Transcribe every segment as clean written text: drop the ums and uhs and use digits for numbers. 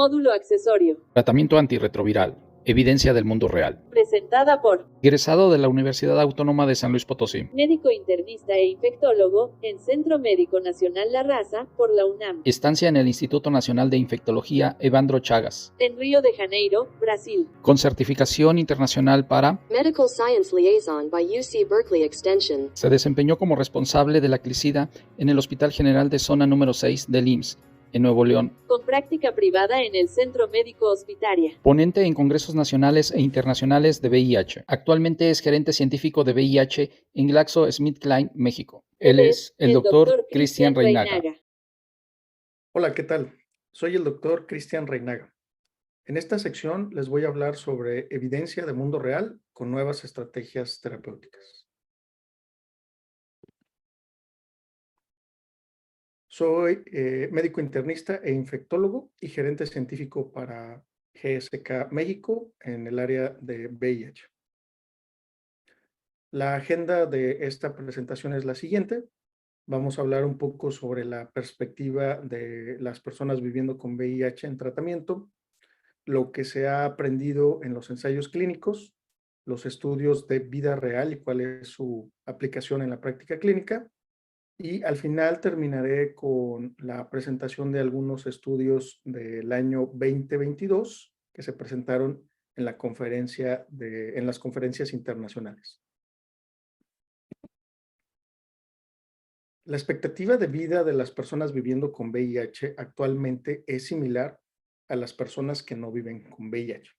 Módulo accesorio. Tratamiento antirretroviral. Evidencia del mundo real. Presentada por Egresado de la Universidad Autónoma de San Luis Potosí. médico internista e infectólogo en Centro Médico Nacional La Raza por la UNAM. Estancia en el Instituto Nacional de Infectología Evandro Chagas. En Río de Janeiro, Brasil. Con certificación internacional para Medical Science Liaison by UC Berkeley Extension. Se desempeñó como responsable de la clicida en el Hospital General de Zona número 6 del IMSS, en Nuevo León. Con práctica privada en el Centro Médico Hospitaria. Ponente en congresos nacionales e internacionales de VIH. Actualmente es gerente científico de VIH en GlaxoSmithKline, México. Él es el doctor Cristian Reinaga. Hola, ¿qué tal? Soy el doctor Cristian Reinaga. En esta sección les voy a hablar sobre evidencia de mundo real con nuevas estrategias terapéuticas. Soy médico internista e infectólogo y gerente científico para GSK México en el área de VIH. La agenda de esta presentación es la siguiente. Vamos a hablar un poco sobre la perspectiva de las personas viviendo con VIH en tratamiento, lo que se ha aprendido en los ensayos clínicos, los estudios de vida real y cuál es su aplicación en la práctica clínica. Y al final terminaré con la presentación de algunos estudios del año 2022 que se presentaron en las conferencias internacionales. La expectativa de vida de las personas viviendo con VIH actualmente es similar a las personas que no viven con VIH.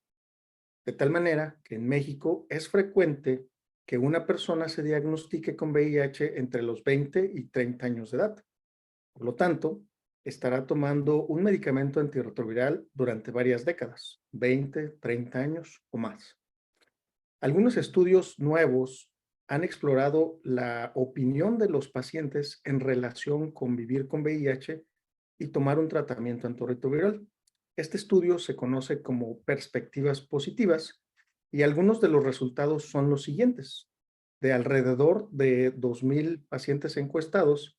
De tal manera que en México es frecuente que una persona se diagnostique con VIH entre los 20 y 30 años de edad. Por lo tanto, estará tomando un medicamento antirretroviral durante varias décadas, 20, 30 años o más. Algunos estudios nuevos han explorado la opinión de los pacientes en relación con vivir con VIH y tomar un tratamiento antirretroviral. Este estudio se conoce como perspectivas positivas y algunos de los resultados son los siguientes. De alrededor de 2,000 pacientes encuestados,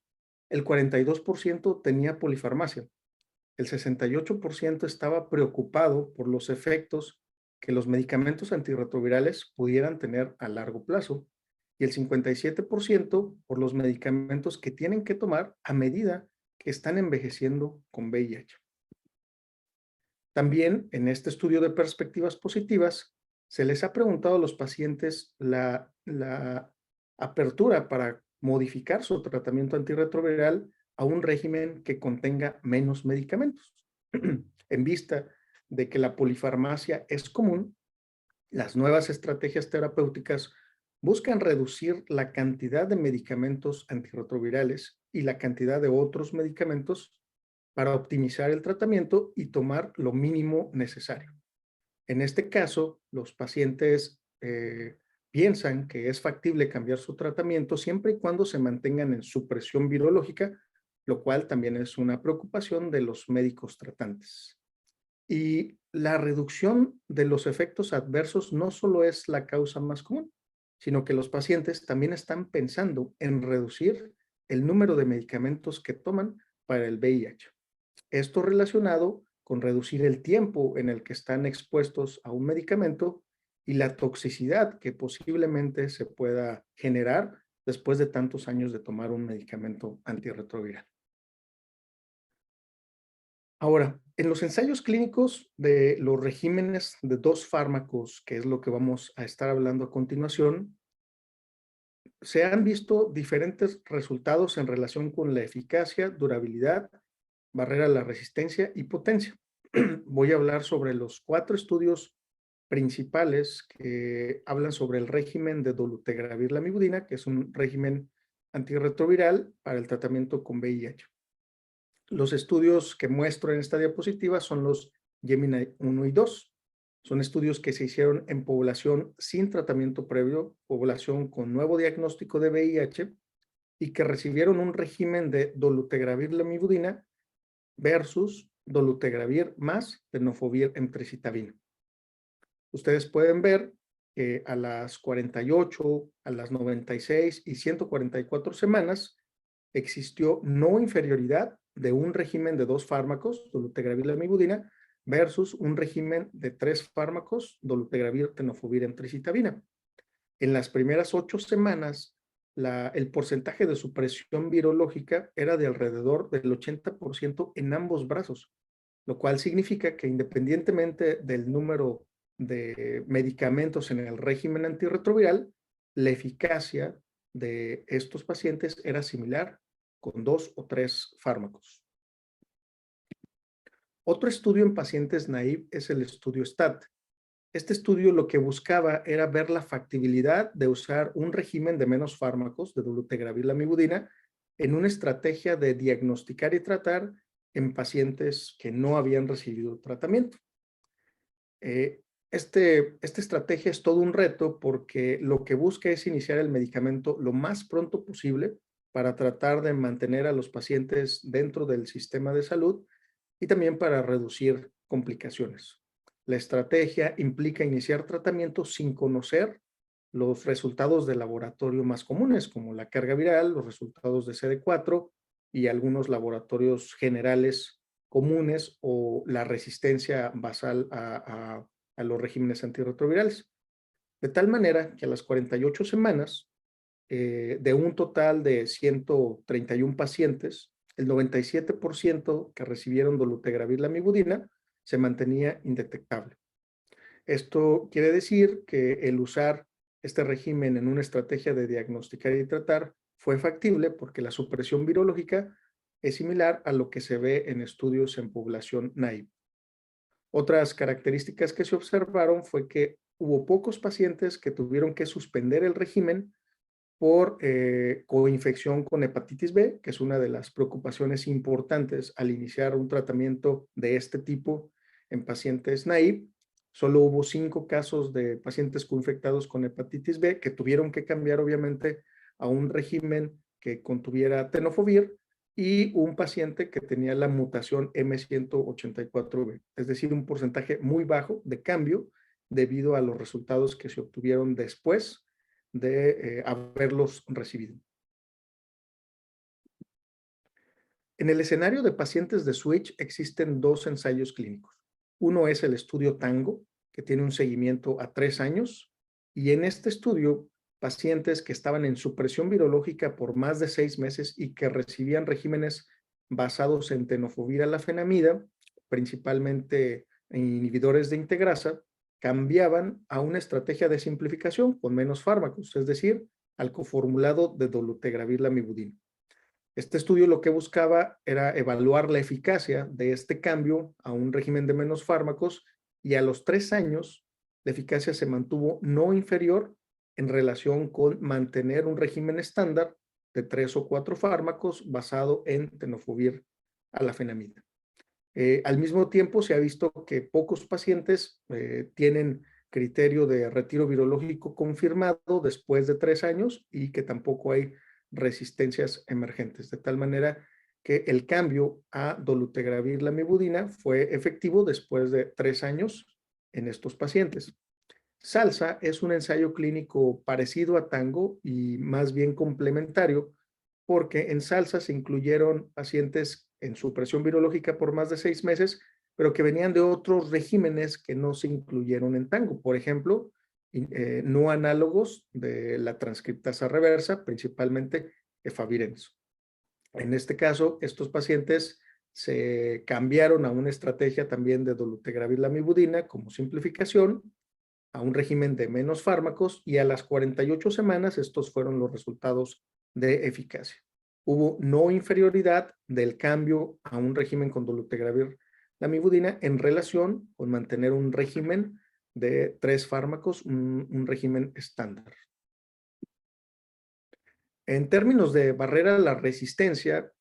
el 42% tenía polifarmacia, el 68% estaba preocupado por los efectos que los medicamentos antirretrovirales pudieran tener a largo plazo y el 57% por los medicamentos que tienen que tomar a medida que están envejeciendo con VIH. También en este estudio de perspectivas positivas se les ha preguntado a los pacientes la apertura para modificar su tratamiento antirretroviral a un régimen que contenga menos medicamentos. En vista de que la polifarmacia es común, las nuevas estrategias terapéuticas buscan reducir la cantidad de medicamentos antirretrovirales y la cantidad de otros medicamentos para optimizar el tratamiento y tomar lo mínimo necesario. En este caso, los pacientes piensan que es factible cambiar su tratamiento siempre y cuando se mantengan en su presión virológica, lo cual también es una preocupación de los médicos tratantes. Y la reducción de los efectos adversos no solo es la causa más común, sino que los pacientes también están pensando en reducir el número de medicamentos que toman para el VIH. Esto relacionado con reducir el tiempo en el que están expuestos a un medicamento y la toxicidad que posiblemente se pueda generar después de tantos años de tomar un medicamento antirretroviral. Ahora, en los ensayos clínicos de los regímenes de 2 fármacos, que es lo que vamos a estar hablando a continuación, se han visto diferentes resultados en relación con la eficacia, durabilidad, barrera a la resistencia y potencia. Voy a hablar sobre los 4 estudios principales que hablan sobre el régimen de dolutegravir-lamivudina, que es un régimen antirretroviral para el tratamiento con VIH. Los estudios que muestro en esta diapositiva son los Gemini 1 y 2. Son estudios que se hicieron en población sin tratamiento previo, población con nuevo diagnóstico de VIH y que recibieron un régimen de dolutegravir-lamivudina versus dolutegravir más tenofovir emtricitabina. Ustedes pueden ver que a las 48, a las 96 y 144 semanas existió no inferioridad de un régimen de 2 fármacos, dolutegravir-lamivudina, versus un régimen de 3 fármacos, dolutegravir, tenofovir, emtricitabina. En las primeras 8 semanas, el porcentaje de supresión virológica era de alrededor del 80% en ambos brazos, lo cual significa que independientemente del número de medicamentos en el régimen antirretroviral, la eficacia de estos pacientes era similar con 2 o 3 fármacos. Otro estudio en pacientes naive es el estudio STAT. Este estudio lo que buscaba era ver la factibilidad de usar un régimen de menos fármacos, de dolutegravir, lamivudina, en una estrategia de diagnosticar y tratar en pacientes que no habían recibido tratamiento. Esta estrategia es todo un reto porque lo que busca es iniciar el medicamento lo más pronto posible para tratar de mantener a los pacientes dentro del sistema de salud y también para reducir complicaciones. La estrategia implica iniciar tratamiento sin conocer los resultados de laboratorio más comunes, como la carga viral, los resultados de CD4 y algunos laboratorios generales comunes o la resistencia basal a los regímenes antirretrovirales. De tal manera que a las 48 semanas, de un total de 131 pacientes, el 97% que recibieron dolutegravir, lamivudina se mantenía indetectable. Esto quiere decir que el usar este régimen en una estrategia de diagnosticar y tratar fue factible porque la supresión virológica es similar a lo que se ve en estudios en población naive. Otras características que se observaron fue que hubo pocos pacientes que tuvieron que suspender el régimen por coinfección con hepatitis B, que es una de las preocupaciones importantes al iniciar un tratamiento de este tipo en pacientes naive. Solo hubo 5 casos de pacientes coinfectados con hepatitis B que tuvieron que cambiar obviamente a un régimen que contuviera tenofovir y un paciente que tenía la mutación M184B, es decir, un porcentaje muy bajo de cambio debido a los resultados que se obtuvieron después de haberlos recibido. En el escenario de pacientes de switch existen 2 ensayos clínicos. Uno es el estudio TANGO, que tiene un seguimiento a 3 años, y en este estudio, pacientes que estaban en supresión virológica por más de 6 meses y que recibían regímenes basados en tenofovir alafenamida, principalmente inhibidores de integrasa, cambiaban a una estrategia de simplificación con menos fármacos, es decir, al coformulado de dolutegravir, lamivudina. Este estudio lo que buscaba era evaluar la eficacia de este cambio a un régimen de menos fármacos y a los 3 años la eficacia se mantuvo no inferior en relación con mantener un régimen estándar de 3 o 4 fármacos basado en tenofovir alafenamida. Al mismo tiempo se ha visto que pocos pacientes tienen criterio de retiro virológico confirmado después de 3 años y que tampoco hay resistencias emergentes, de tal manera que el cambio a dolutegravir, lamivudina fue efectivo después de 3 años en estos pacientes. SALSA es un ensayo clínico parecido a TANGO y más bien complementario, porque en SALSA se incluyeron pacientes en supresión virológica por más de 6 meses, pero que venían de otros regímenes que no se incluyeron en TANGO. Por ejemplo, no análogos de la transcriptasa reversa, principalmente efavirenzo. En este caso, estos pacientes se cambiaron a una estrategia también de dolutegravir, lamivudina como simplificación, a un régimen de menos fármacos y a las 48 semanas estos fueron los resultados de eficacia. Hubo no inferioridad del cambio a un régimen con dolutegravir, lamivudina en relación con mantener un régimen de 3 fármacos, un régimen estándar. En términos de barrera a la resistencia,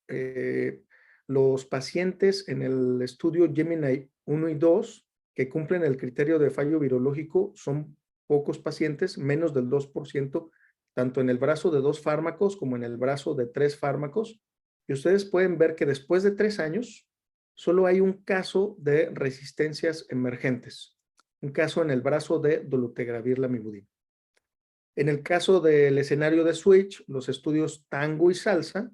los pacientes en el estudio Gemini 1 y 2 que cumplen el criterio de fallo virológico son pocos pacientes, menos del 2%, tanto en el brazo de 2 fármacos como en el brazo de 3 fármacos. Y ustedes pueden ver que después de 3 años, solo hay un caso de resistencias emergentes, un caso en el brazo de dolutegravir, lamivudina. En el caso del escenario de switch, los estudios TANGO y SALSA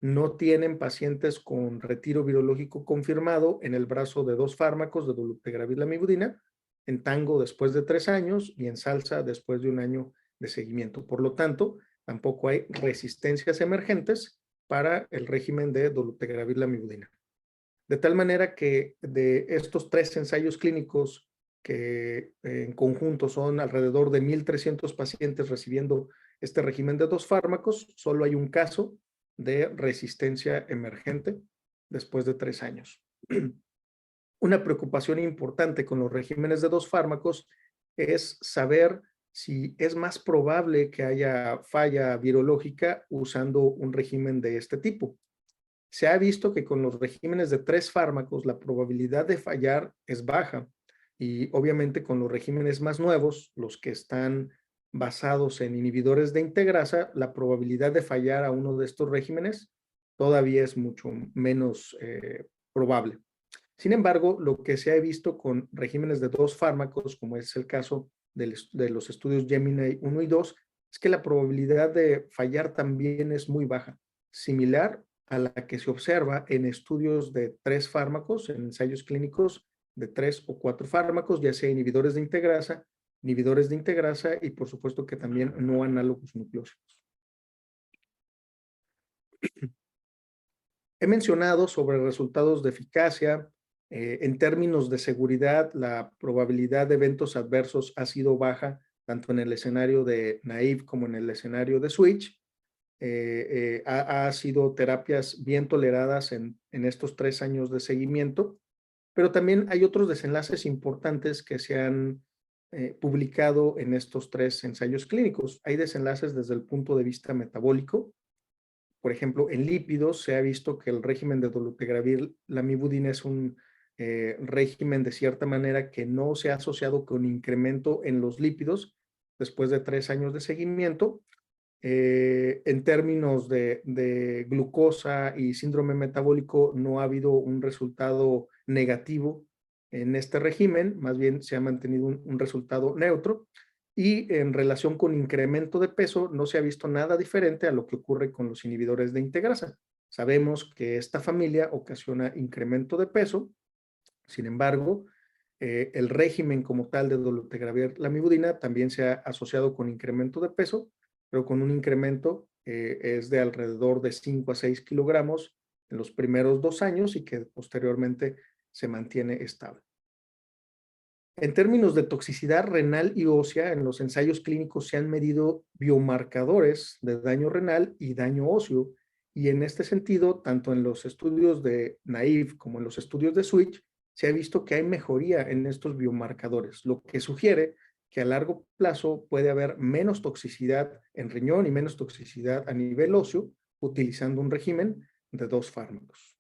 no tienen pacientes con retiro virológico confirmado en el brazo de 2 fármacos de dolutegravir lamivudina, en tango después de 3 años y en salsa después de 1 año de seguimiento. Por lo tanto, tampoco hay resistencias emergentes para el régimen de dolutegravir lamivudina. De tal manera que de estos 3 ensayos clínicos que en conjunto son alrededor de 1,300 pacientes recibiendo este régimen de 2 fármacos, solo hay un caso de resistencia emergente después de 3 años. Una preocupación importante con los regímenes de 2 fármacos es saber si es más probable que haya falla virológica usando un régimen de este tipo. Se ha visto que con los regímenes de 3 fármacos la probabilidad de fallar es baja y obviamente con los regímenes más nuevos, los que están basados en inhibidores de integrasa, la probabilidad de fallar a uno de estos regímenes todavía es mucho menos probable. Sin embargo, lo que se ha visto con regímenes de 2 fármacos, como es el caso de los estudios Gemini 1 y 2, es que la probabilidad de fallar también es muy baja, similar a la que se observa en estudios de 3 fármacos, en ensayos clínicos de 3 o 4 fármacos, ya sea inhibidores de integrasa y por supuesto que también no análogos nucleósidos. He mencionado sobre resultados de eficacia. En términos de seguridad, la probabilidad de eventos adversos ha sido baja, tanto en el escenario de naive como en el escenario de switch. Ha sido terapias bien toleradas en estos 3 años de seguimiento, pero también hay otros desenlaces importantes que se han publicado en estos 3 ensayos clínicos. Hay desenlaces desde el punto de vista metabólico. Por ejemplo, en lípidos se ha visto que el régimen de dolutegravir lamivudina es un régimen de cierta manera que no se ha asociado con incremento en los lípidos después de 3 años de seguimiento. En términos de glucosa y síndrome metabólico no ha habido un resultado negativo en este régimen, más bien se ha mantenido un resultado neutro. Y en relación con incremento de peso, no se ha visto nada diferente a lo que ocurre con los inhibidores de integrasa. Sabemos que esta familia ocasiona incremento de peso, sin embargo, el régimen como tal de dolutegravir lamivudina también se ha asociado con incremento de peso, pero con un incremento es de alrededor de 5 a 6 kilogramos en los primeros 2 años y que posteriormente se mantiene estable. En términos de toxicidad renal y ósea, en los ensayos clínicos se han medido biomarcadores de daño renal y daño óseo, y en este sentido, tanto en los estudios de naive como en los estudios de switch, se ha visto que hay mejoría en estos biomarcadores, lo que sugiere que a largo plazo puede haber menos toxicidad en riñón y menos toxicidad a nivel óseo utilizando un régimen de 2 fármacos.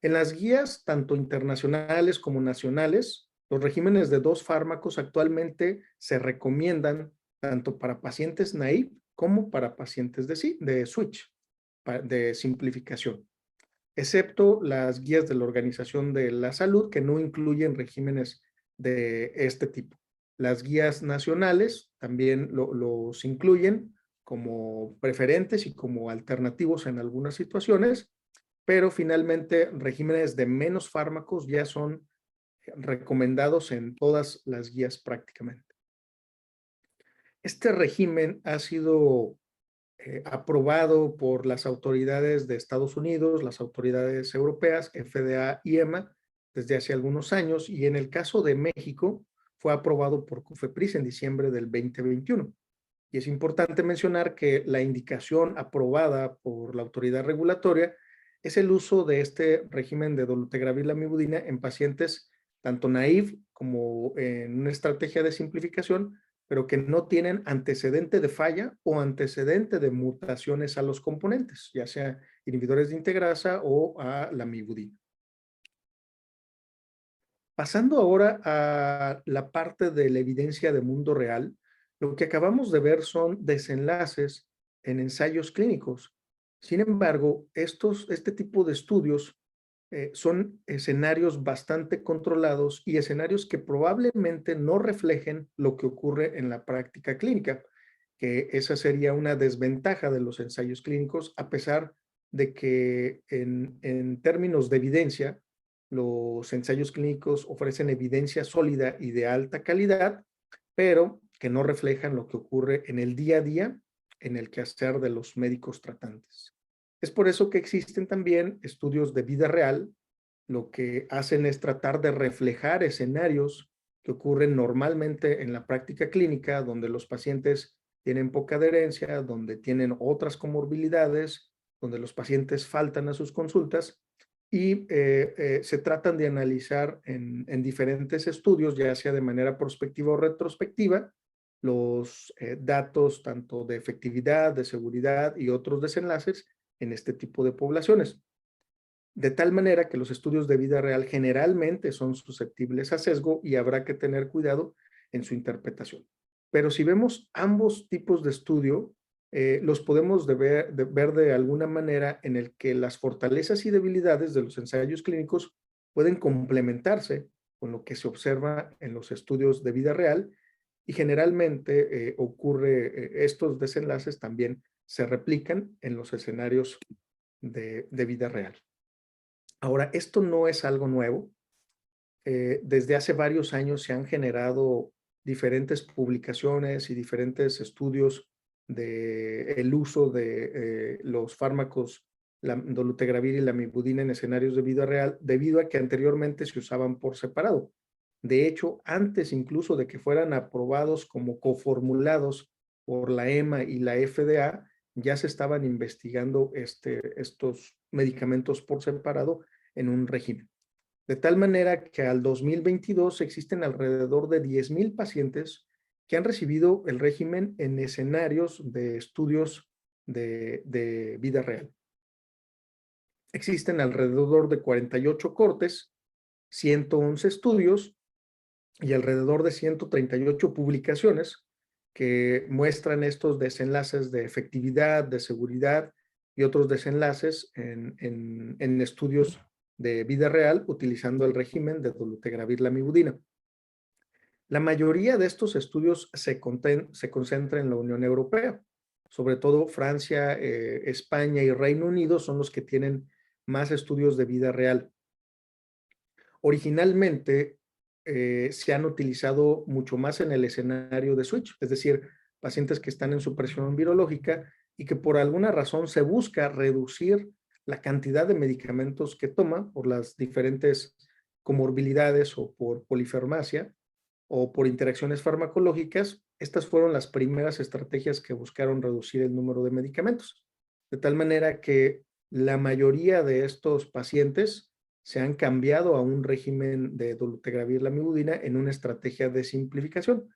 En las guías, tanto internacionales como nacionales, los regímenes de 2 fármacos actualmente se recomiendan tanto para pacientes naive como para pacientes de switch, de simplificación, excepto las guías de la Organización de la Salud que no incluyen regímenes de este tipo. Las guías nacionales también los incluyen como preferentes y como alternativos en algunas situaciones, pero finalmente regímenes de menos fármacos ya son recomendados en todas las guías prácticamente. Este régimen ha sido aprobado por las autoridades de Estados Unidos, las autoridades europeas, FDA y EMA, desde hace algunos años, y en el caso de México fue aprobado por COFEPRIS en diciembre del 2021. Y es importante mencionar que la indicación aprobada por la autoridad regulatoria es el uso de este régimen de dolutegravir lamivudina en pacientes tanto naive como en una estrategia de simplificación, pero que no tienen antecedente de falla o antecedente de mutaciones a los componentes, ya sea inhibidores de integrasa o a lamivudina. Pasando ahora a la parte de la evidencia de mundo real, lo que acabamos de ver son desenlaces en ensayos clínicos. Sin embargo, este tipo de estudios son escenarios bastante controlados y escenarios que probablemente no reflejen lo que ocurre en la práctica clínica. que esa sería una desventaja de los ensayos clínicos, a pesar de que en términos de evidencia, los ensayos clínicos ofrecen evidencia sólida y de alta calidad, pero que no reflejan lo que ocurre en el día a día en el quehacer de los médicos tratantes. Es por eso que existen también estudios de vida real. Lo que hacen es tratar de reflejar escenarios que ocurren normalmente en la práctica clínica, donde los pacientes tienen poca adherencia, donde tienen otras comorbilidades, donde los pacientes faltan a sus consultas y se tratan de analizar en diferentes estudios, ya sea de manera prospectiva o retrospectiva, los datos tanto de efectividad, de seguridad y otros desenlaces en este tipo de poblaciones. De tal manera que los estudios de vida real generalmente son susceptibles a sesgo y habrá que tener cuidado en su interpretación. Pero si vemos ambos tipos de estudio, los podemos ver de alguna manera en el que las fortalezas y debilidades de los ensayos clínicos pueden complementarse con lo que se observa en los estudios de vida real y generalmente estos desenlaces también se replican en los escenarios de vida real. Ahora, esto no es algo nuevo. Desde hace varios años se han generado diferentes publicaciones y diferentes estudios del uso de los fármacos la dolutegravir y la lamivudina en escenarios de vida real, debido a que anteriormente se usaban por separado. De hecho, antes incluso de que fueran aprobados como coformulados por la EMA y la FDA, ya se estaban investigando estos medicamentos por separado en un régimen. De tal manera que al 2022 existen alrededor de 10,000 pacientes que han recibido el régimen en escenarios de estudios de vida real. Existen alrededor de 48 cortes, 111 estudios y alrededor de 138 publicaciones que muestran estos desenlaces de efectividad, de seguridad y otros desenlaces en estudios de vida real utilizando el régimen de dolutegravir lamivudina. La mayoría de estos estudios se concentra en la Unión Europea. Sobre todo Francia, España y Reino Unido son los que tienen más estudios de vida real. Originalmente se han utilizado mucho más en el escenario de switch, es decir, pacientes que están en supresión virológica y que por alguna razón se busca reducir la cantidad de medicamentos que toma por las diferentes comorbilidades o por polifarmacia o por interacciones farmacológicas. Estas fueron las primeras estrategias que buscaron reducir el número de medicamentos, de tal manera que la mayoría de estos pacientes se han cambiado a un régimen de dolutegravir lamivudina en una estrategia de simplificación.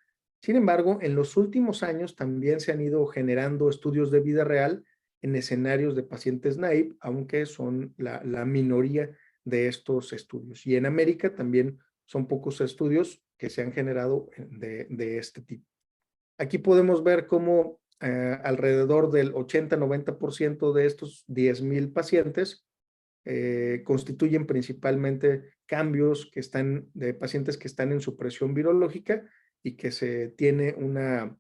Sin embargo, en los últimos años también se han ido generando estudios de vida real en escenarios de pacientes naive, aunque son la minoría de estos estudios. Y en América también son pocos estudios que se han generado de este tipo. Aquí podemos ver cómo alrededor del 80-90% de estos 10,000 pacientes constituyen principalmente cambios de pacientes que están en supresión virológica y que se tiene una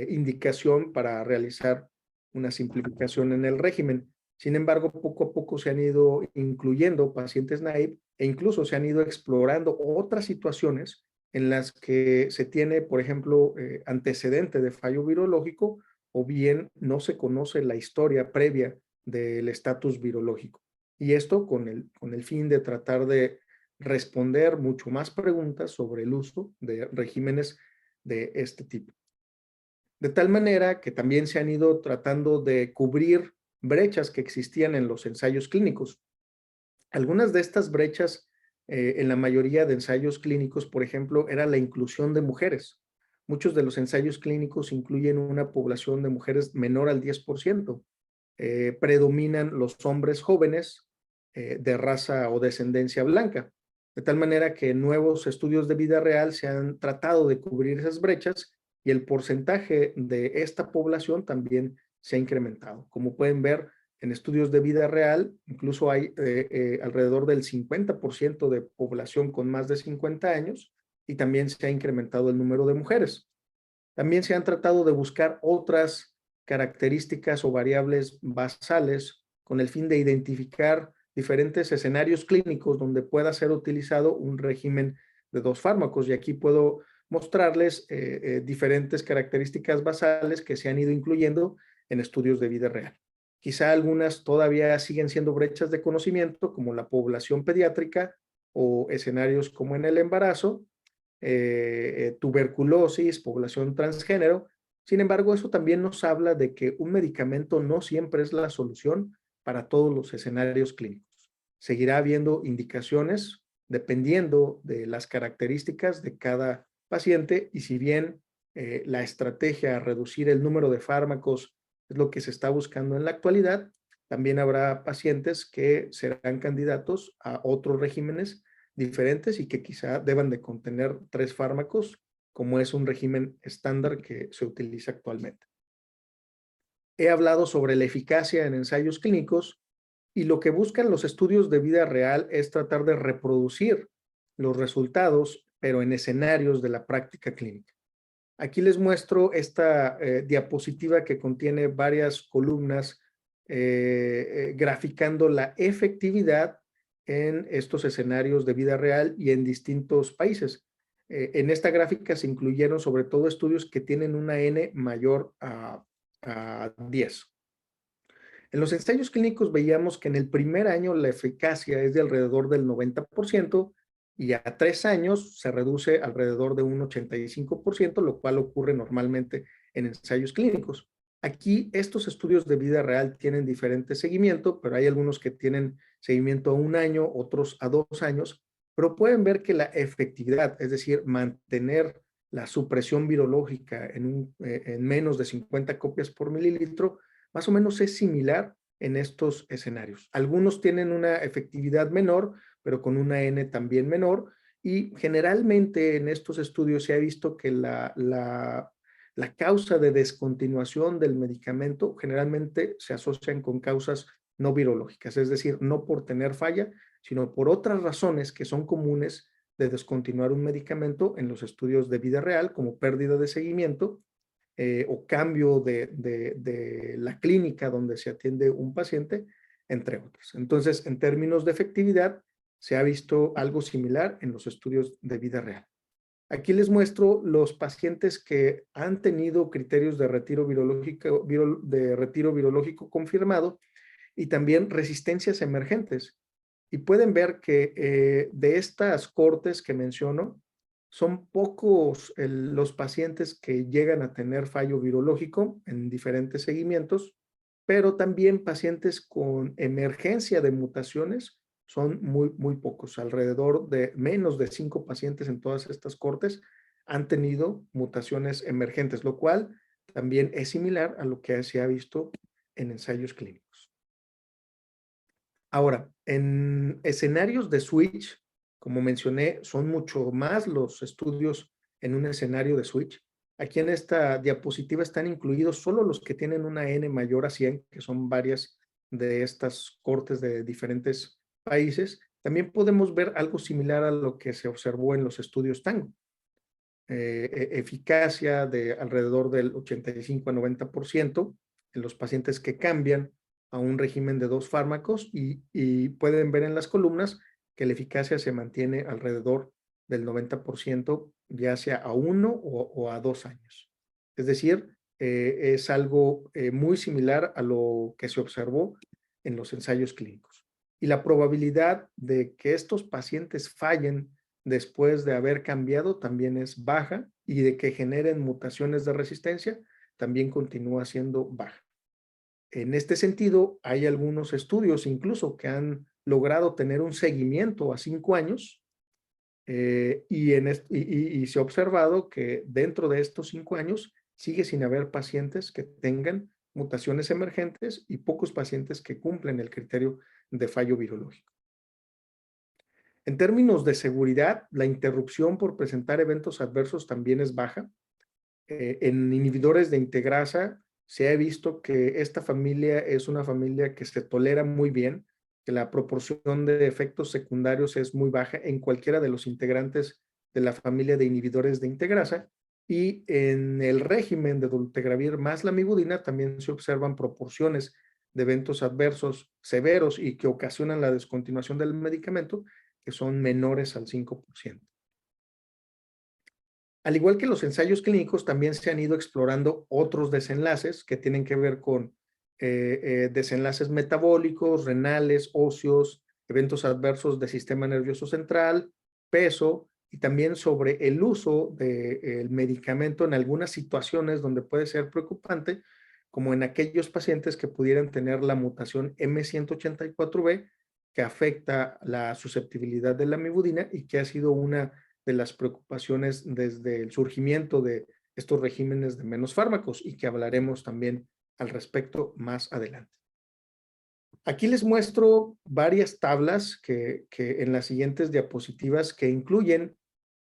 indicación para realizar una simplificación en el régimen. Sin embargo, poco a poco se han ido incluyendo pacientes naive e incluso se han ido explorando otras situaciones en las que se tiene, por ejemplo, antecedente de fallo virológico o bien no se conoce la historia previa del estatus virológico. Y esto con el fin de tratar de responder mucho más preguntas sobre el uso de regímenes de este tipo. De tal manera que también se han ido tratando de cubrir brechas que existían en los ensayos clínicos. Algunas de estas brechas en la mayoría de ensayos clínicos, por ejemplo, era la inclusión de mujeres. Muchos de los ensayos clínicos incluyen una población de mujeres menor al 10%. Predominan los hombres jóvenes de raza o descendencia blanca. De tal manera que nuevos estudios de vida real se han tratado de cubrir esas brechas y el porcentaje de esta población también se ha incrementado. Como pueden ver, en estudios de vida real, incluso hay alrededor del 50% de población con más de 50 años y también se ha incrementado el número de mujeres. También se han tratado de buscar otras características o variables basales con el fin de identificar diferentes escenarios clínicos donde pueda ser utilizado un régimen de 2 fármacos. Y aquí puedo mostrarles diferentes características basales que se han ido incluyendo en estudios de vida real. Quizá algunas todavía siguen siendo brechas de conocimiento, como la población pediátrica o escenarios como en el embarazo, tuberculosis, población transgénero. Sin embargo, eso también nos habla de que un medicamento no siempre es la solución para todos los escenarios clínicos. Seguirá habiendo indicaciones dependiendo de las características de cada paciente, y si bien la estrategia a reducir el número de fármacos es lo que se está buscando en la actualidad, también habrá pacientes que serán candidatos a otros regímenes diferentes y que quizá deban de contener 3 fármacos, como es un régimen estándar que se utiliza actualmente. He hablado sobre la eficacia en ensayos clínicos, y lo que buscan los estudios de vida real es tratar de reproducir los resultados, pero en escenarios de la práctica clínica. Aquí les muestro esta diapositiva que contiene varias columnas graficando la efectividad en estos escenarios de vida real y en distintos países. En esta gráfica se incluyeron sobre todo estudios que tienen una N mayor a 10. En los ensayos clínicos veíamos que en el primer año la eficacia es de alrededor del 90%, y a 3 años se reduce alrededor de un 85%, lo cual ocurre normalmente en ensayos clínicos. Aquí estos estudios de vida real tienen diferente seguimiento, pero hay algunos que tienen seguimiento a 1 año, otros a 2 años, pero pueden ver que la efectividad, es decir, mantener la supresión virológica en menos de 50 copias por mililitro, más o menos es similar en estos escenarios. Algunos tienen una efectividad menor, pero con una N también menor, y generalmente en estos estudios se ha visto que la causa de descontinuación del medicamento generalmente se asocian con causas no virológicas, es decir, no por tener falla, sino por otras razones que son comunes de descontinuar un medicamento en los estudios de vida real, como pérdida de seguimiento, o cambio de la clínica donde se atiende un paciente, entre otros. Entonces, en términos de efectividad, se ha visto algo similar en los estudios de vida real. Aquí les muestro los pacientes que han tenido criterios de retiro virológico confirmado y también resistencias emergentes. Y pueden ver que de estas cortes que menciono, son pocos los pacientes que llegan a tener fallo virológico en diferentes seguimientos, pero también pacientes con emergencia de mutaciones son muy pocos. Alrededor de menos de 5 pacientes en todas estas cortes han tenido mutaciones emergentes, lo cual también es similar a lo que se ha visto en ensayos clínicos. Ahora, en escenarios de switch, como mencioné, son mucho más los estudios en un escenario de switch. Aquí en esta diapositiva están incluidos solo los que tienen una N mayor a 100, que son varias de estas cortes de diferentes países. También podemos ver algo similar a lo que se observó en los estudios Tango. Eficacia de alrededor del 85 a 90% en los pacientes que cambian a un régimen de 2 fármacos, y pueden ver en las columnas que la eficacia se mantiene alrededor del 90%, ya sea a 1 o a 2 años. Es decir, es algo muy similar a lo que se observó en los ensayos clínicos. Y la probabilidad de que estos pacientes fallen después de haber cambiado también es baja, y de que generen mutaciones de resistencia también continúa siendo baja. En este sentido, hay algunos estudios incluso que han logrado tener un seguimiento a 5 años, y se ha observado que dentro de estos 5 años sigue sin haber pacientes que tengan mutaciones emergentes y pocos pacientes que cumplen el criterio de fallo virológico. En términos de seguridad, la interrupción por presentar eventos adversos también es baja. En inhibidores de integrasa se ha visto que esta familia es una familia que se tolera muy bien, que la proporción de efectos secundarios es muy baja en cualquiera de los integrantes de la familia de inhibidores de integrasa, Y en el régimen de dolutegravir más lamivudina también se observan proporciones de eventos adversos severos y que ocasionan la descontinuación del medicamento que son menores al 5%. Al igual que los ensayos clínicos, también se han ido explorando otros desenlaces que tienen que ver con desenlaces metabólicos, renales, óseos, eventos adversos del sistema nervioso central, peso, y también sobre el uso del medicamento en algunas situaciones donde puede ser preocupante, como en aquellos pacientes que pudieran tener la mutación M184B, que afecta la susceptibilidad de la amibudina y que ha sido una de las preocupaciones desde el surgimiento de estos regímenes de menos fármacos y que hablaremos también al respecto más adelante. Aquí les muestro varias tablas que en las siguientes diapositivas que incluyen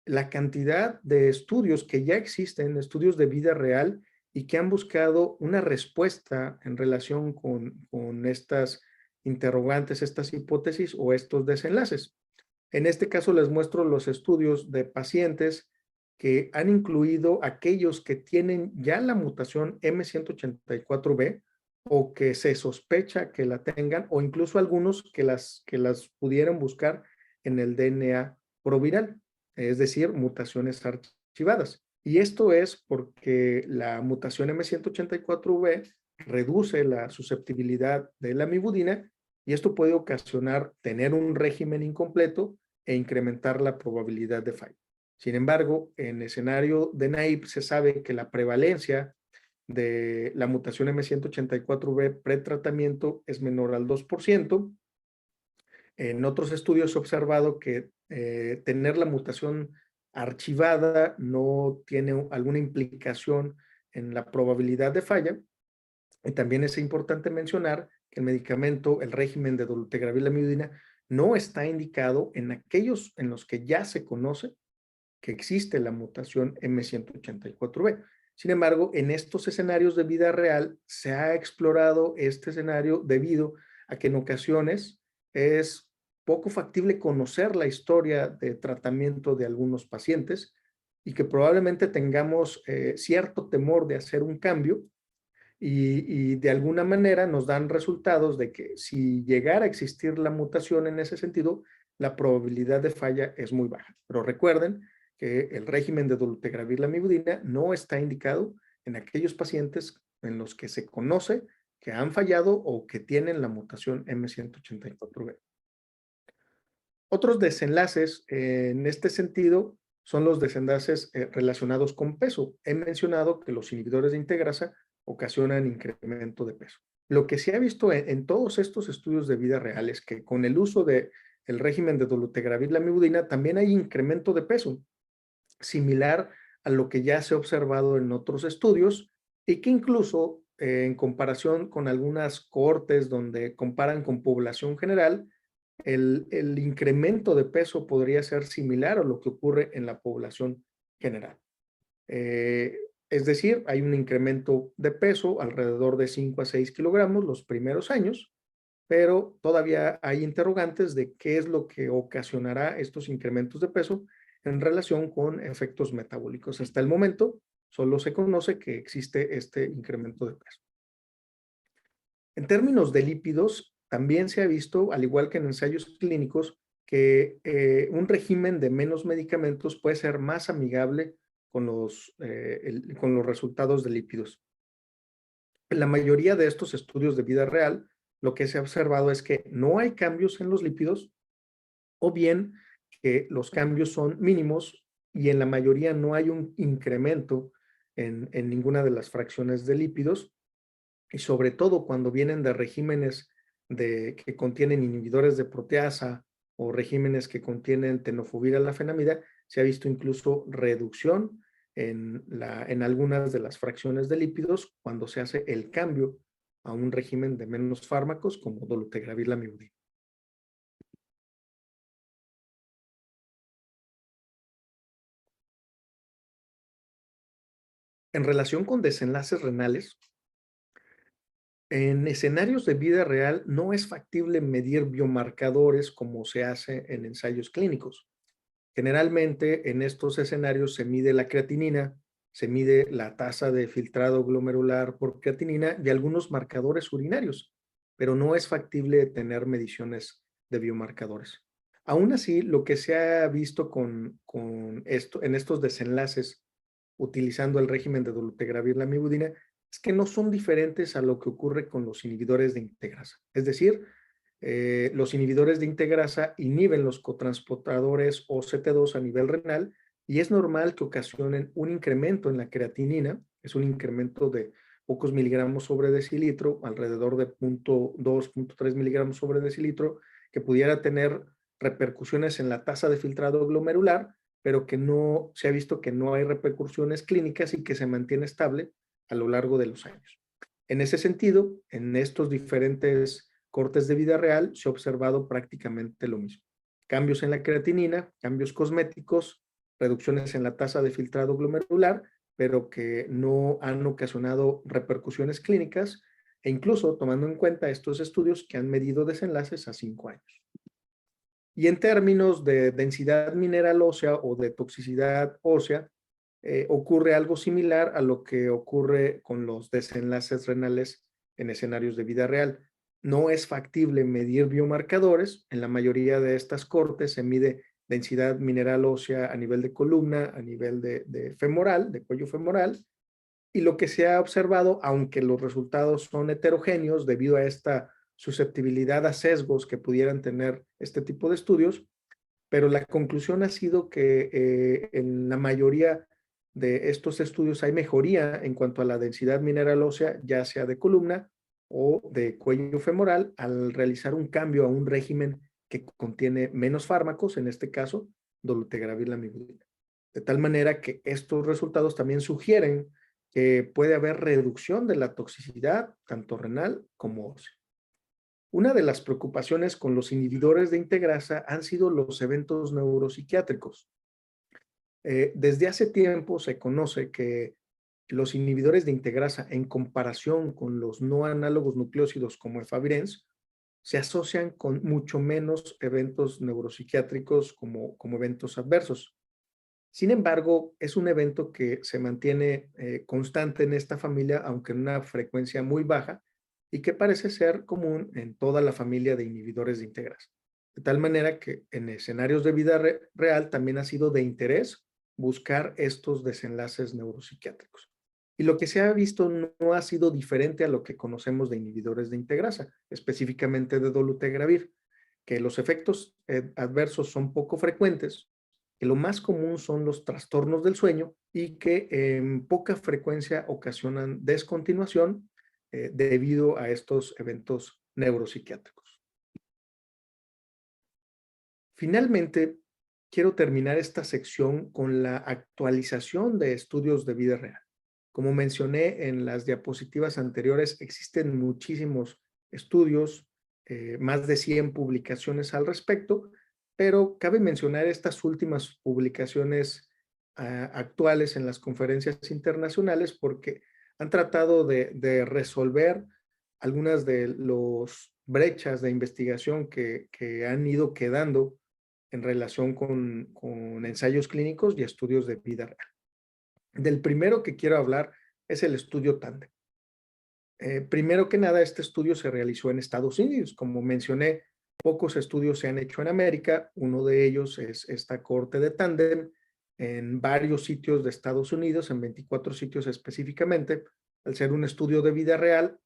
la cantidad de estudios que ya existen, estudios de vida real y que han buscado una respuesta en relación con estas interrogantes, estas hipótesis o estos desenlaces. En este caso les muestro los estudios de pacientes que han incluido aquellos que tienen ya la mutación M184B o que se sospecha que la tengan, o incluso algunos que las pudieran buscar en el DNA proviral, es decir, mutaciones archivadas. Y esto es porque la mutación M184B reduce la susceptibilidad de la amibudina y esto puede ocasionar tener un régimen incompleto e incrementar la probabilidad de fallo. Sin embargo, en escenario de naive se sabe que la prevalencia de la mutación M184B pretratamiento es menor al 2%. En otros estudios se ha observado que tener la mutación archivada no tiene alguna implicación en la probabilidad de falla. Y también es importante mencionar que el medicamento, el régimen de dolutegravir amiodarona, no está indicado en aquellos en los que ya se conoce que existe la mutación M184B. Sin embargo, en estos escenarios de vida real se ha explorado este escenario debido a que en ocasiones es poco factible conocer la historia de tratamiento de algunos pacientes y que probablemente tengamos cierto temor de hacer un cambio y de alguna manera nos dan resultados de que si llegara a existir la mutación en ese sentido, la probabilidad de falla es muy baja. Pero recuerden que el régimen de dolutegravir lamivudina no está indicado en aquellos pacientes en los que se conoce que han fallado o que tienen la mutación M184B. Otros desenlaces en este sentido son los desenlaces relacionados con peso. He mencionado que los inhibidores de integrasa ocasionan incremento de peso. Lo que se ha visto en todos estos estudios de vida real es que con el uso del régimen de dolutegravir lamivudina también hay incremento de peso, similar a lo que ya se ha observado en otros estudios y que incluso en comparación con algunas cohortes donde comparan con población general, el incremento de peso podría ser similar a lo que ocurre en la población general. Es decir, hay un incremento de peso alrededor de 5 a 6 kilogramos los primeros años, pero todavía hay interrogantes de qué es lo que ocasionará estos incrementos de peso en relación con efectos metabólicos. Hasta el momento, solo se conoce que existe este incremento de peso. En términos de lípidos, también se ha visto, al igual que en ensayos clínicos, que un régimen de menos medicamentos puede ser más amigable con los resultados de lípidos. En la mayoría de estos estudios de vida real, lo que se ha observado es que no hay cambios en los lípidos o bien que los cambios son mínimos y en la mayoría no hay un incremento en ninguna de las fracciones de lípidos y sobre todo cuando vienen de regímenes que contienen inhibidores de proteasa o regímenes que contienen tenofovir-alafenamida, se ha visto incluso reducción en algunas de las fracciones de lípidos cuando se hace el cambio a un régimen de menos fármacos como dolutegravir lamivudina. En relación con desenlaces renales, en escenarios de vida real no es factible medir biomarcadores como se hace en ensayos clínicos. Generalmente en estos escenarios se mide la creatinina, se mide la tasa de filtrado glomerular por creatinina y algunos marcadores urinarios, pero no es factible tener mediciones de biomarcadores. Aún así, lo que se ha visto en estos desenlaces utilizando el régimen de dolutegravir lamivudina es que no son diferentes a lo que ocurre con los inhibidores de integrasa. Es decir, los inhibidores de integrasa inhiben los cotransportadores OCT2 a nivel renal y es normal que ocasionen un incremento en la creatinina, es un incremento de pocos miligramos sobre decilitro, alrededor de 0.2, 0.3 miligramos sobre decilitro, que pudiera tener repercusiones en la tasa de filtrado glomerular, pero que no se ha visto que no hay repercusiones clínicas y que se mantiene estable a lo largo de los años. En ese sentido, en estos diferentes cortes de vida real se ha observado prácticamente lo mismo. Cambios en la creatinina, cambios cosméticos, reducciones en la tasa de filtrado glomerular, pero que no han ocasionado repercusiones clínicas e incluso tomando en cuenta estos estudios que han medido desenlaces a 5 años. Y en términos de densidad mineral ósea o de toxicidad ósea, ocurre algo similar a lo que ocurre con los desenlaces renales en escenarios de vida real. No es factible medir biomarcadores. En la mayoría de estas cortes se mide densidad mineral ósea a nivel de columna, a nivel de femoral, de cuello femoral. Y lo que se ha observado, aunque los resultados son heterogéneos debido a esta susceptibilidad a sesgos que pudieran tener este tipo de estudios, pero la conclusión ha sido que en la mayoría de estos estudios hay mejoría en cuanto a la densidad mineral ósea, ya sea de columna o de cuello femoral, al realizar un cambio a un régimen que contiene menos fármacos, en este caso, dolutegravir lamivudina. De tal manera que estos resultados también sugieren que puede haber reducción de la toxicidad, tanto renal como ósea. Una de las preocupaciones con los inhibidores de integrasa han sido los eventos neuropsiquiátricos. Desde hace tiempo se conoce que los inhibidores de integrasa en comparación con los no análogos nucleósidos como efavirenz se asocian con mucho menos eventos neuropsiquiátricos como eventos adversos. Sin embargo, es un evento que se mantiene constante en esta familia, aunque en una frecuencia muy baja, y que parece ser común en toda la familia de inhibidores de integrasa. De tal manera que en escenarios de vida real también ha sido de interés buscar estos desenlaces neuropsiquiátricos. Y lo que se ha visto no ha sido diferente a lo que conocemos de inhibidores de integrasa, específicamente de dolutegravir, que los efectos adversos son poco frecuentes, que lo más común son los trastornos del sueño y que en poca frecuencia ocasionan descontinuación debido a estos eventos neuropsiquiátricos. Finalmente, quiero terminar esta sección con la actualización de estudios de vida real. Como mencioné en las diapositivas anteriores, existen muchísimos estudios, más de 100 publicaciones al respecto, pero cabe mencionar estas últimas publicaciones actuales en las conferencias internacionales porque han tratado de resolver algunas de las brechas de investigación que han ido quedando en relación con ensayos clínicos y estudios de vida real. Del primero que quiero hablar es el estudio Tandem. Primero que nada, este estudio se realizó en Estados Unidos. Como mencioné, pocos estudios se han hecho en América. Uno de ellos es esta cohorte de Tandem en varios sitios de Estados Unidos, en 24 sitios específicamente. Al ser un estudio de vida real,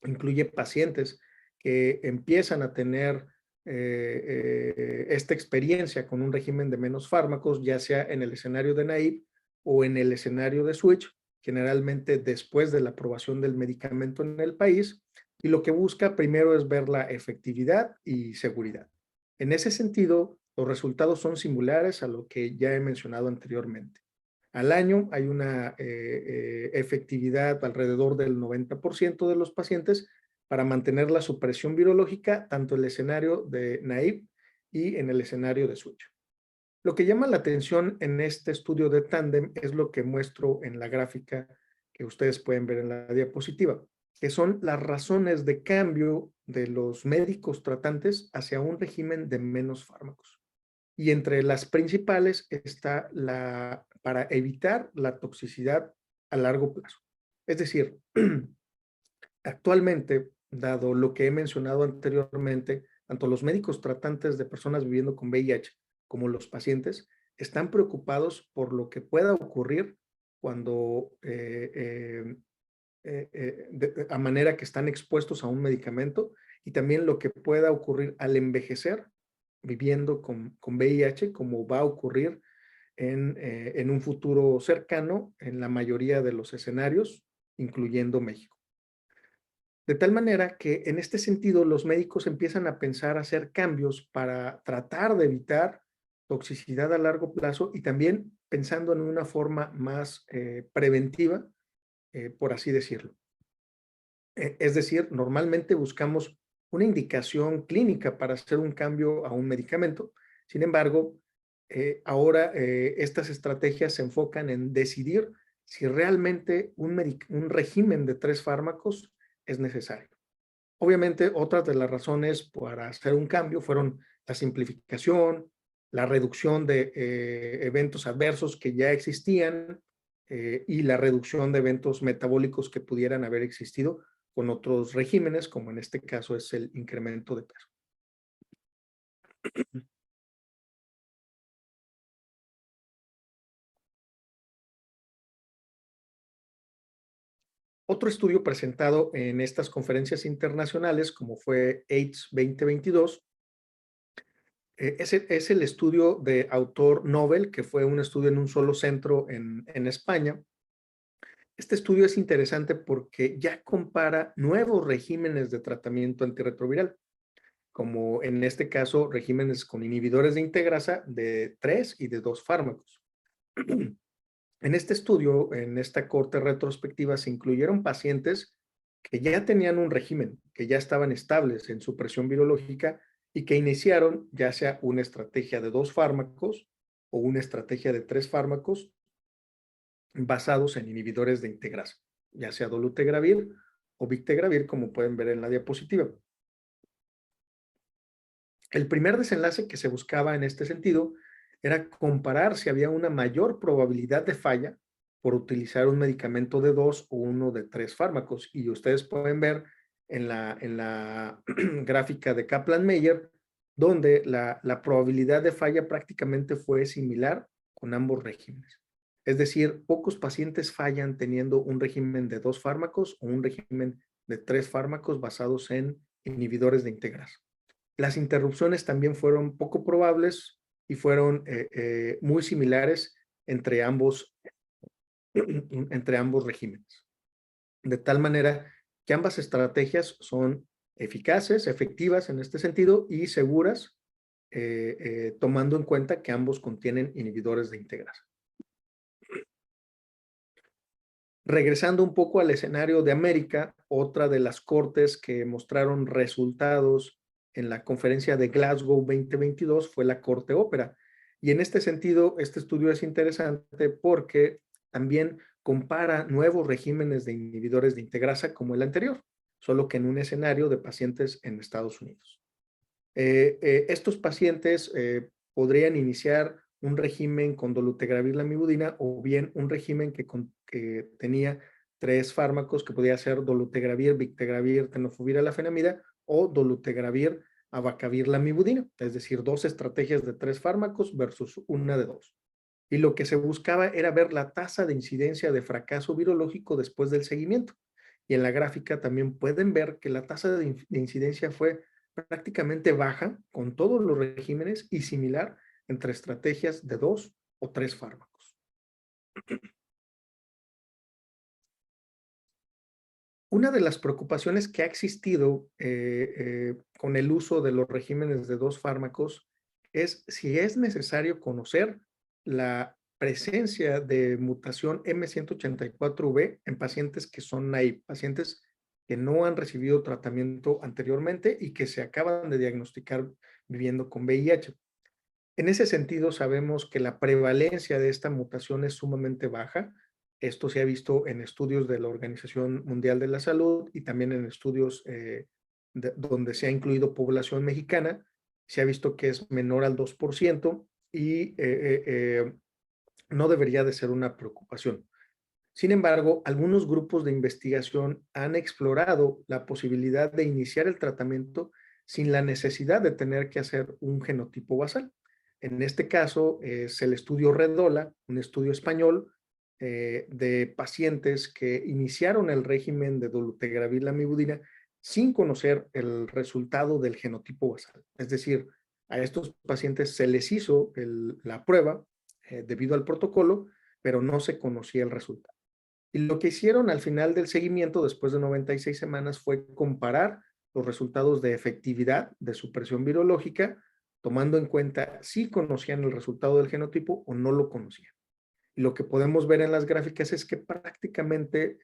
incluye pacientes que empiezan a tener esta experiencia con un régimen de menos fármacos, ya sea en el escenario de naive o en el escenario de switch, generalmente después de la aprobación del medicamento en el país, y lo que busca primero es ver la efectividad y seguridad. En ese sentido, los resultados son similares a lo que ya he mencionado anteriormente. Al año hay una efectividad alrededor del 90% de los pacientes para mantener la supresión virológica tanto en el escenario de naive y en el escenario de switch. Lo que llama la atención en este estudio de Tandem es lo que muestro en la gráfica que ustedes pueden ver en la diapositiva, que son las razones de cambio de los médicos tratantes hacia un régimen de menos fármacos. Y entre las principales está para evitar la toxicidad a largo plazo. Es decir, actualmente, dado lo que he mencionado anteriormente, tanto los médicos tratantes de personas viviendo con VIH como los pacientes están preocupados por lo que pueda ocurrir cuando, a manera que están expuestos a un medicamento, y también lo que pueda ocurrir al envejecer viviendo con VIH, como va a ocurrir en un futuro cercano en la mayoría de los escenarios, incluyendo México. De tal manera que en este sentido los médicos empiezan a pensar hacer cambios para tratar de evitar toxicidad a largo plazo, y también pensando en una forma más preventiva, por así decirlo. Es decir, normalmente buscamos una indicación clínica para hacer un cambio a un medicamento. Sin embargo, ahora estas estrategias se enfocan en decidir si realmente un régimen de 3 fármacos es necesario. Obviamente, otras de las razones para hacer un cambio fueron la simplificación, la reducción de eventos adversos que ya existían, y la reducción de eventos metabólicos que pudieran haber existido con otros regímenes, como en este caso es el incremento de peso. Otro estudio presentado en estas conferencias internacionales, como fue AIDS 2022, es el estudio de autor Nobel, que fue un estudio en un solo centro en España. Este estudio es interesante porque ya compara nuevos regímenes de tratamiento antirretroviral, como en este caso regímenes con inhibidores de integrasa de 3 y de 2 fármacos. En este estudio, en esta corte retrospectiva, se incluyeron pacientes que ya tenían un régimen, que ya estaban estables en su presión virológica y que iniciaron ya sea una estrategia de 2 fármacos o una estrategia de 3 fármacos basados en inhibidores de integrasa, ya sea dolutegravir o bictegravir, como pueden ver en la diapositiva. El primer desenlace que se buscaba en este sentido era comparar si había una mayor probabilidad de falla por utilizar un medicamento de 2 o uno de 3 fármacos. Y ustedes pueden ver en la gráfica de Kaplan-Meier, donde la probabilidad de falla prácticamente fue similar con ambos regímenes. Es decir, pocos pacientes fallan teniendo un régimen de 2 fármacos o un régimen de 3 fármacos basados en inhibidores de integrasa. Las interrupciones también fueron poco probables y fueron muy similares entre ambos regímenes. De tal manera que ambas estrategias son eficaces, efectivas en este sentido y seguras, tomando en cuenta que ambos contienen inhibidores de integrasa. Regresando un poco al escenario de América, otra de las cortes que mostraron resultados en la conferencia de Glasgow 2022 fue la Corte Ópera. Y en este sentido, este estudio es interesante porque también compara nuevos regímenes de inhibidores de integrasa como el anterior, solo que en un escenario de pacientes en Estados Unidos. Estos pacientes podrían iniciar un régimen con dolutegravir lamivudina o bien un régimen que tenía 3 fármacos, que podía ser dolutegravir, bictegravir, tenofovir alafenamida o dolutegravir, abacavir lamivudina, es decir, 2 estrategias de 3 fármacos versus una de 2. Y lo que se buscaba era ver la tasa de incidencia de fracaso virológico después del seguimiento. Y en la gráfica también pueden ver que la tasa de incidencia fue prácticamente baja con todos los regímenes y similar entre estrategias de 2 o 3 fármacos. Una de las preocupaciones que ha existido con el uso de los regímenes de 2 fármacos es si es necesario conocer la presencia de mutación M184V en pacientes que son naive, pacientes que no han recibido tratamiento anteriormente y que se acaban de diagnosticar viviendo con VIH. En ese sentido, sabemos que la prevalencia de esta mutación es sumamente baja. Esto se ha visto en estudios de la Organización Mundial de la Salud y también en estudios donde se ha incluido población mexicana, Se ha visto que es menor al 2% y no debería de ser una preocupación. Sin embargo, algunos grupos de investigación han explorado la posibilidad de iniciar el tratamiento sin la necesidad de tener que hacer un genotipo basal. En este caso es el estudio REDOLA, un estudio español de pacientes que iniciaron el régimen de dolutegravir-lamivudina sin conocer el resultado del genotipo basal. Es decir, a estos pacientes se les hizo la prueba debido al protocolo, pero no se conocía el resultado. Y lo que hicieron al final del seguimiento, después de 96 semanas, fue comparar los resultados de efectividad de supresión virológica, tomando en cuenta si conocían el resultado del genotipo o no lo conocían. Y lo que podemos ver en las gráficas es que prácticamente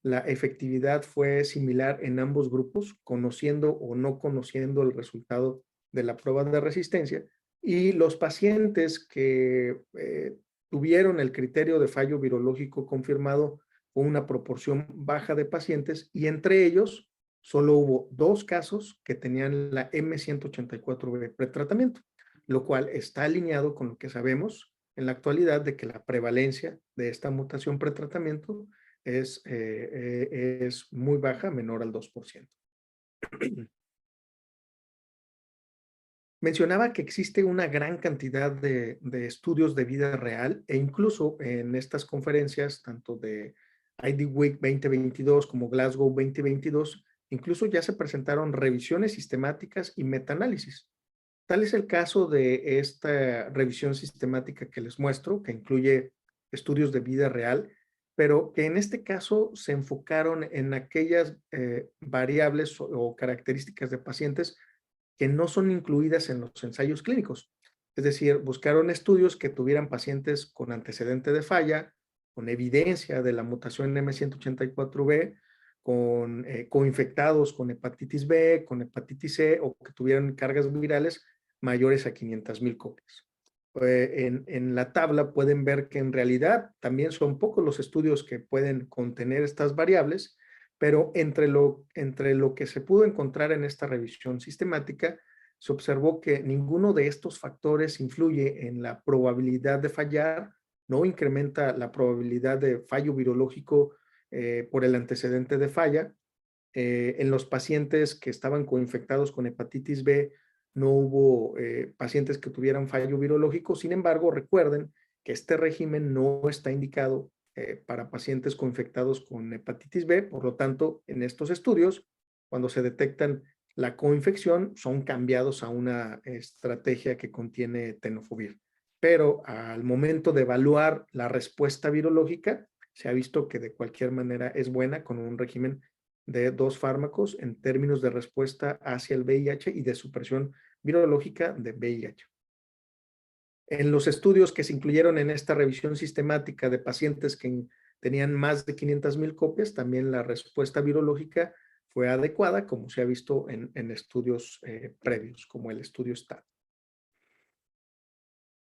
la efectividad fue similar en ambos grupos, conociendo o no conociendo el resultado de la prueba de resistencia. Y los pacientes que tuvieron el criterio de fallo virológico confirmado fue una proporción baja de pacientes y entre ellos solo hubo 2 casos que tenían la M184B pretratamiento, lo cual está alineado con lo que sabemos en la actualidad de que la prevalencia de esta mutación pretratamiento es muy baja, menor al 2%. Mencionaba que existe una gran cantidad de estudios de vida real e incluso en estas conferencias, tanto de IDWeek 2022 como Glasgow 2022, incluso ya se presentaron revisiones sistemáticas y metaanálisis. Tal es el caso de esta revisión sistemática que les muestro, que incluye estudios de vida real, pero que en este caso se enfocaron en aquellas variables o características de pacientes que no son incluidas en los ensayos clínicos. Es decir, buscaron estudios que tuvieran pacientes con antecedente de falla, con evidencia de la mutación M184B, con coinfectados con hepatitis B, con hepatitis C o que tuvieran cargas virales mayores a 500,000 copias. En la tabla pueden ver que en realidad también son pocos los estudios que pueden contener estas variables, pero entre lo que se pudo encontrar en esta revisión sistemática, se observó que ninguno de estos factores influye en la probabilidad de fallar, no incrementa la probabilidad de fallo virológico por el antecedente de falla. En los pacientes que estaban coinfectados con hepatitis B, no hubo pacientes que tuvieran fallo virológico. Sin embargo, recuerden que este régimen no está indicado para pacientes coinfectados con hepatitis B. Por lo tanto, en estos estudios, cuando se detectan la coinfección, son cambiados a una estrategia que contiene tenofovir. Pero al momento de evaluar la respuesta virológica, se ha visto que de cualquier manera es buena con un régimen de 2 fármacos en términos de respuesta hacia el VIH y de supresión virológica de VIH. En los estudios que se incluyeron en esta revisión sistemática de pacientes que tenían más de 500,000 copias, también la respuesta virológica fue adecuada, como se ha visto en estudios previos, como el estudio STAT.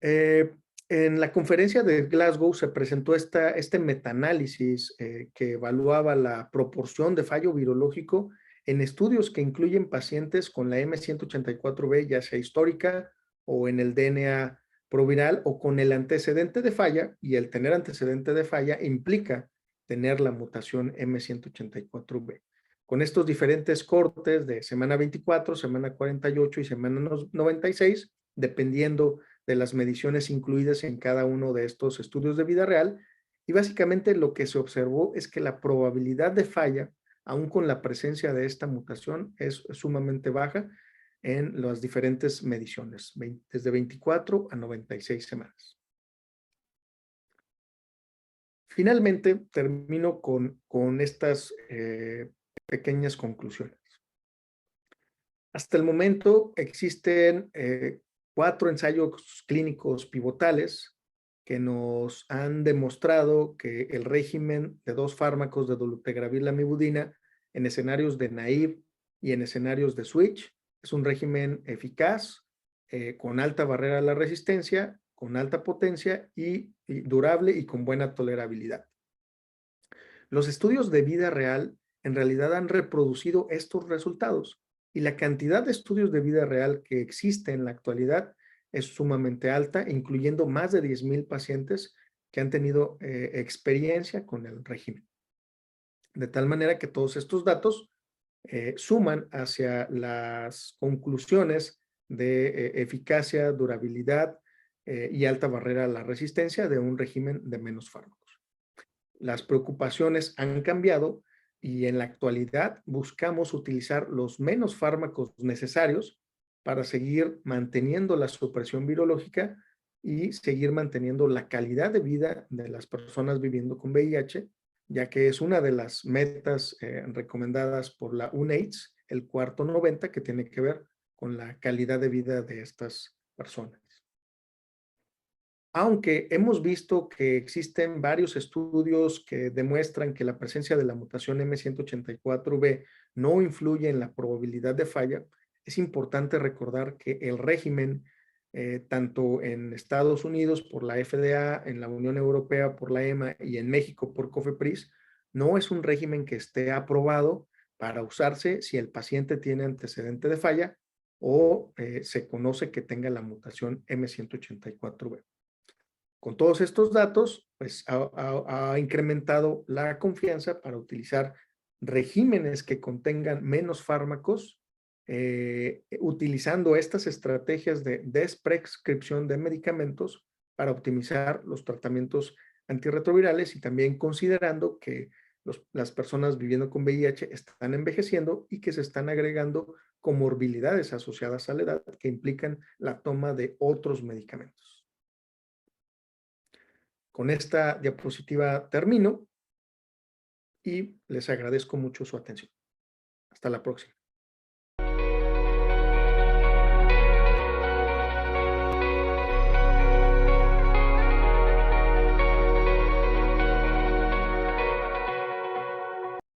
En la conferencia de Glasgow se presentó este metaanálisis que evaluaba la proporción de fallo virológico en estudios que incluyen pacientes con la M184B, ya sea histórica o en el DNA proviral o con el antecedente de falla, y el tener antecedente de falla implica tener la mutación M184B. Con estos diferentes cortes de semana 24, semana 48 y semana 96, dependiendo de las mediciones incluidas en cada uno de estos estudios de vida real, y básicamente lo que se observó es que la probabilidad de falla, aún con la presencia de esta mutación, es sumamente baja en las diferentes mediciones, desde 24 a 96 semanas. Finalmente, termino con estas pequeñas conclusiones. Hasta el momento existen 4 ensayos clínicos pivotales que nos han demostrado que el régimen de 2 fármacos de dolutegravir-lamivudina en escenarios de naive y en escenarios de switch es un régimen eficaz, con alta barrera a la resistencia, con alta potencia y durable y con buena tolerabilidad. Los estudios de vida real en realidad han reproducido estos resultados y la cantidad de estudios de vida real que existe en la actualidad es sumamente alta, incluyendo más de 10,000 pacientes que han tenido experiencia con el régimen. De tal manera que todos estos datos suman hacia las conclusiones de eficacia, durabilidad y alta barrera a la resistencia de un régimen de menos fármacos. Las preocupaciones han cambiado y en la actualidad buscamos utilizar los menos fármacos necesarios para seguir manteniendo la supresión virológica y seguir manteniendo la calidad de vida de las personas viviendo con VIH, ya que es una de las metas recomendadas por la UNAIDS, el cuarto 90, que tiene que ver con la calidad de vida de estas personas. Aunque hemos visto que existen varios estudios que demuestran que la presencia de la mutación M184B no influye en la probabilidad de falla, es importante recordar que el régimen, tanto en Estados Unidos por la FDA, en la Unión Europea por la EMA y en México por COFEPRIS, no es un régimen que esté aprobado para usarse si el paciente tiene antecedente de falla o se conoce que tenga la mutación M184B. Con todos estos datos, pues ha incrementado la confianza para utilizar regímenes que contengan menos fármacos, utilizando estas estrategias de desprescripción de medicamentos para optimizar los tratamientos antirretrovirales y también considerando que las personas viviendo con VIH están envejeciendo y que se están agregando comorbilidades asociadas a la edad que implican la toma de otros medicamentos. Con esta diapositiva termino y les agradezco mucho su atención. Hasta la próxima.